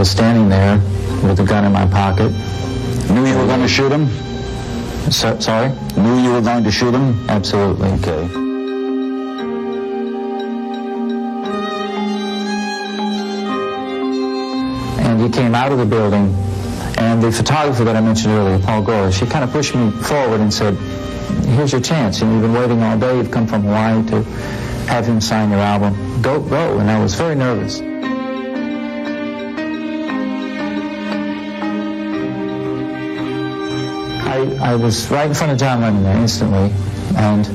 was standing there with a gun in my pocket. Knew you were going to shoot him? Sorry? Knew you were going to shoot him? Absolutely. Okay. And he came out of the building, and the photographer that I mentioned earlier, Paul Gore, she kind of pushed me forward and said, here's your chance. And you've been waiting all day. You've come from Hawaii to have him sign your album. Go. And I was very nervous. I was right in front of John Lennon there instantly, and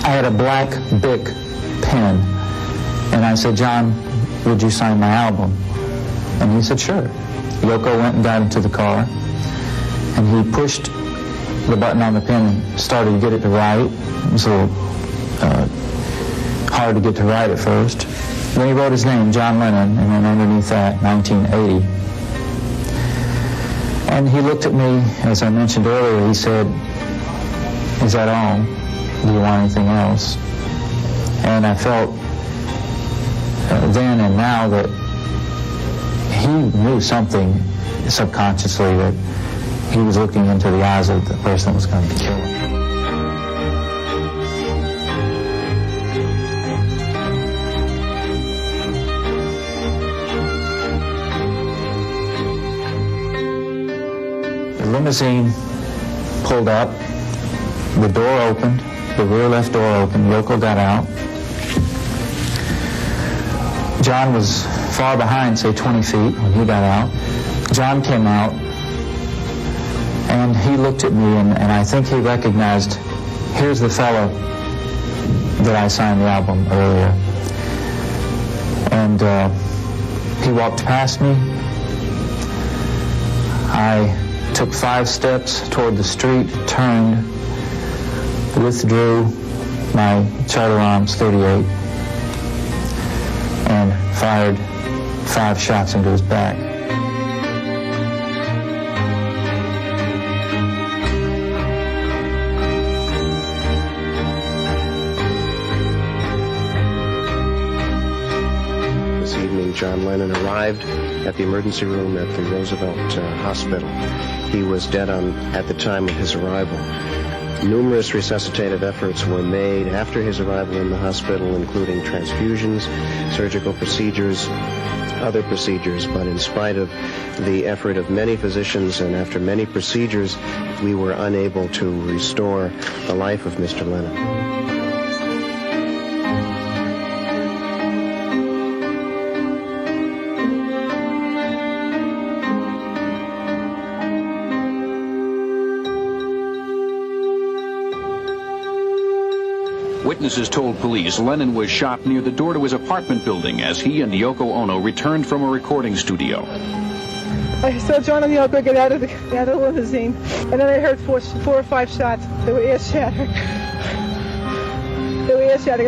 I had a black Bic pen, and I said, John, would you sign my album? And he said, sure. Yoko went and got into the car, and he pushed the button on the pen and started to get it to write. It was a little hard to get to write at first. Then he wrote his name, John Lennon, and then underneath that, 1980. And he looked at me, as I mentioned earlier, he said, is that all? Do you want anything else? And I felt then and now that he knew something subconsciously, that he was looking into the eyes of the person that was going to kill him. The limousine pulled up, the door opened, the rear left door opened, Yoko got out. John was far behind, say 20 feet when he got out. John came out, and he looked at me, and I think he recognized, here's the fellow that I signed the album earlier. And he walked past me. I took 5 steps toward the street, turned, withdrew my Charter Arms 38, and fired 5 shots into his back. This evening, John Lennon arrived at the emergency room at the Roosevelt Hospital. He was dead at the time of his arrival. Numerous resuscitative efforts were made after his arrival in the hospital, including transfusions, surgical procedures, other procedures, but in spite of the effort of many physicians and after many procedures, we were unable to restore the life of Mr. Lennon. Witnesses told police Lennon was shot near the door to his apartment building as he and Yoko Ono returned from a recording studio. I saw John and Yoko get out of the limousine, and then I heard 4 or 5 shots. They were ear-shattering.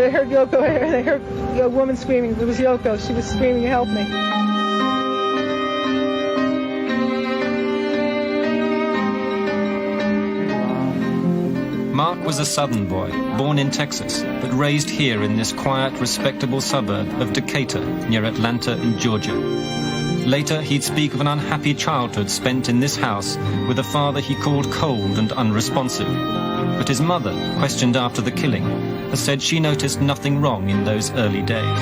I heard Yoko, and I heard a woman screaming. It was Yoko. She was screaming, help me. Mark was a Southern boy, born in Texas, but raised here in this quiet, respectable suburb of Decatur, near Atlanta in Georgia. Later, he'd speak of an unhappy childhood spent in this house with a father he called cold and unresponsive. But his mother, questioned after the killing, has said she noticed nothing wrong in those early days.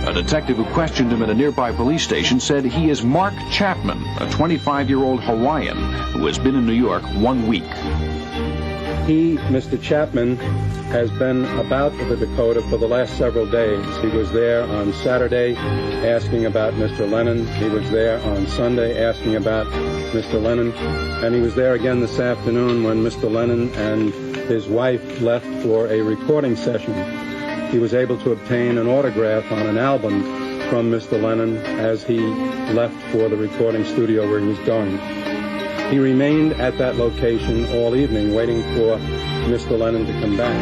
A detective who questioned him at a nearby police station said he is Mark Chapman, a 25-year-old Hawaiian who has been in New York 1 week. He, Mr. Chapman, has been about the Dakota for the last several days. He was there on Saturday asking about Mr. Lennon. He was there on Sunday asking about Mr. Lennon. And he was there again this afternoon when Mr. Lennon and his wife left for a recording session. He was able to obtain an autograph on an album from Mr. Lennon as he left for the recording studio where he was going. He remained at that location all evening waiting for Mr. Lennon to come back.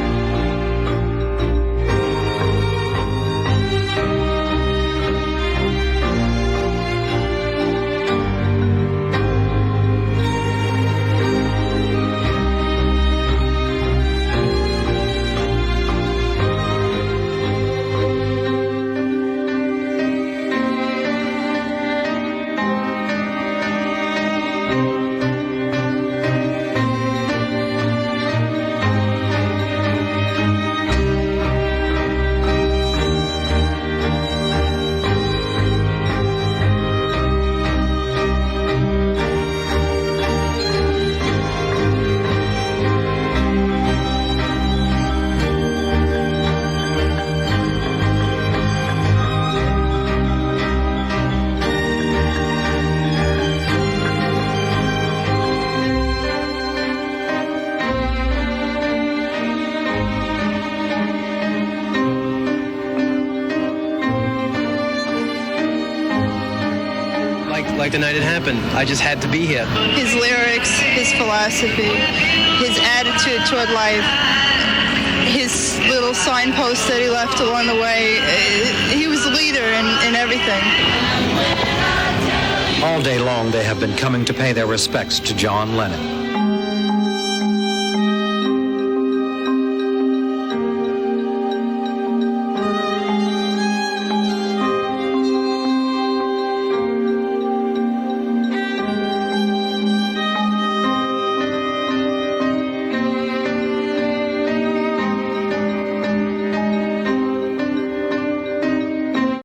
like the night it happened. I just had to be here. His lyrics, his philosophy, his attitude toward life, his little signposts that he left along the way. He was a leader in everything. All day long, they have been coming to pay their respects to John Lennon.